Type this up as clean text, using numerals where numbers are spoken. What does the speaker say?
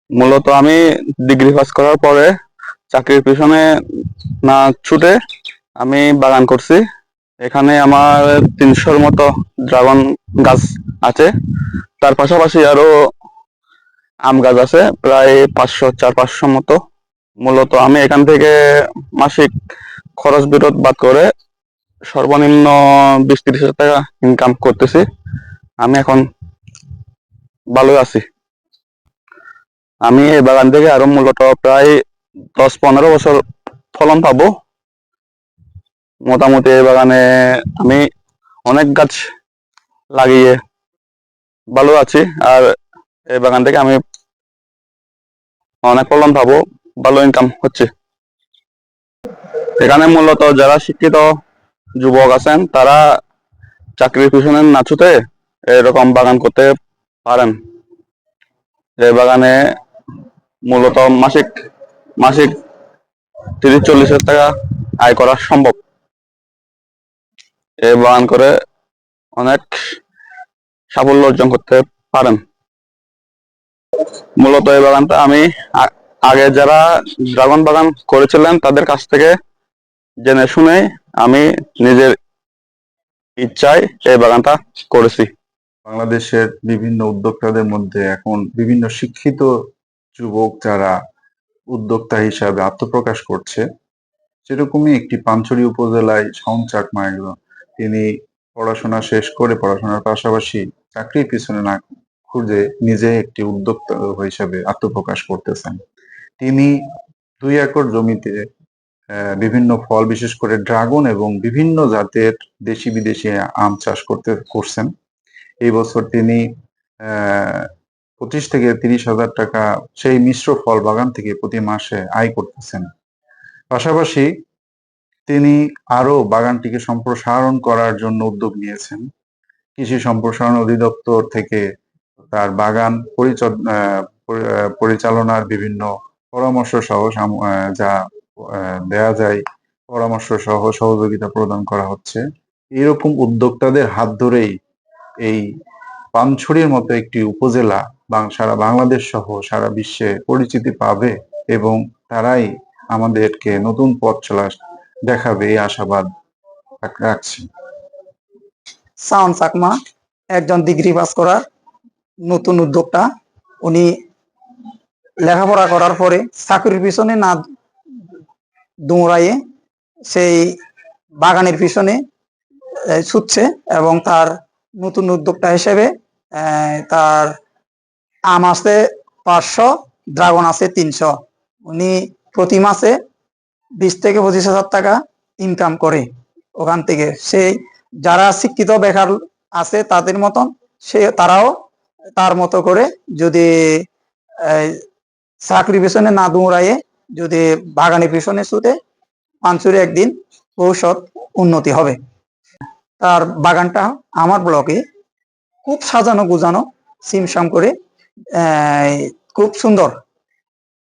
মূলত আমি degree pass করার পরে চাকরির পিছনে না ছুটে আমি বাগান করছি। এখানে আমার 300-র মতো ড্রাগন গাছ আছে। তার পাশাপাশি আরো আম গাছ আছে প্রায় 400-500 মতো। মূলত আমি এখান থেকে মাসিক খরচ বিরোধ বাদ করে সর্বনিম্ন 20-30 হাজার টাকা ইনকাম করতেছি। আমি এখন ভালোই আছি। আমি এই বাগান থেকে আরো মূলত প্রায় 10-15 বছর ফলন পাবো। মোটামুটি এই বাগানে আমি অনেক গাছ লাগিয়ে ভালো আছি। আর এই বাগান থেকে আমি অনেক ফলন পাবো, ভালো ইনকাম হচ্ছে। এখানে মূলত যারা শিক্ষিত যুবক আছেন তারা চাকরির পিছনে না ছুটে এরকম বাগান করতে পারেন। এই বাগানে মূলত মাসিক মাসিক 30-40 হাজার টাকা আয় করা সম্ভব। এই বাগান করে অনেক সাফল্য অর্জন করতে পারেন। মূলত এই বাগানটা আমি আগে যারা ড্রাগন বাগান করেছিলেন তাদের কাছ থেকে জেনে শুনে আমি নিজের ইচ্ছায় এই বাগানটা করেছি। বাংলাদেশের বিভিন্ন উদ্যোক্তাদের মধ্যে এখন বিভিন্ন শিক্ষিত যুবক যারা উদ্যোক্তা হিসাবে আত্মপ্রকাশ করছে, সেরকমই একটি পানছড়ি উপজেলায় শাওন চাকমা একজন, তিনি পড়াশোনা শেষ করে পড়াশোনার পাশাপাশি চাকরির পিছনে না খুঁজে নিজে একটি উদ্যোক্তা হিসাবে আত্মপ্রকাশ করতেছেন। তিনি 2 একর জমিতে বিভিন্ন ফল, বিশেষ করে ড্রাগন এবং বিভিন্ন জাতের দেশি বিদেশি আম চাষ করছেন। এই বছর তিনি 25 থেকে 30 হাজার টাকা সেই মিশ্র ফল বাগান থেকে প্রতি মাসে আয় করতেছেন। পাশাপাশি তিনি আরো বাগানটিকে সম্প্রসারণ করার জন্য উদ্যোগ নিয়েছেন। কৃষি সম্প্রসারণ অধিদপ্তর থেকে তার বাগান পরিচালনার বিভিন্ন পরামর্শ সহ যা দেয়া যায় পরামর্শ সহ সহযোগিতা প্রদান করা হচ্ছে। এরকম উদ্যোক্তাদের হাত ধরেই এই পানছড়ির মতো একটি উপজেলা সারা বাংলাদেশ সহ সারা বিশ্বে পরিচিতি পাবে এবং তারাই আমাদেরকে নতুন পথ চলা দেখাবে, এই আশাবাদ রাখছি। শাওন চাকমা একজন ডিগ্রি পাস করা নতুন উদ্যোক্তা। উনি লেখাপড়া করার পরে চাকরির পিছনে না দৌড়াইয়ে সেই বাগানের পিছনে ছুটছে এবং তার নতুন উদ্যোক্তা হিসেবে তার আম আছে 500, ড্রাগন আছে 300। উনি প্রতি মাসে 20 থেকে 25 হাজার টাকা ইনকাম করে ওখান থেকে। সেই যারা শিক্ষিত বেকার আছে তাদের মতন তারাও তার মতো করে যদি চাকরি পিছনে না দৌড়াইয়ে যদি বাগানের পিছনে ছুটে পানছড়ি একদিন ভবিষ্যৎ উন্নতি হবে। তার বাগানটা আমার ব্লকে খুব সাজানো গুজানো, সিমসাম করে খুব সুন্দর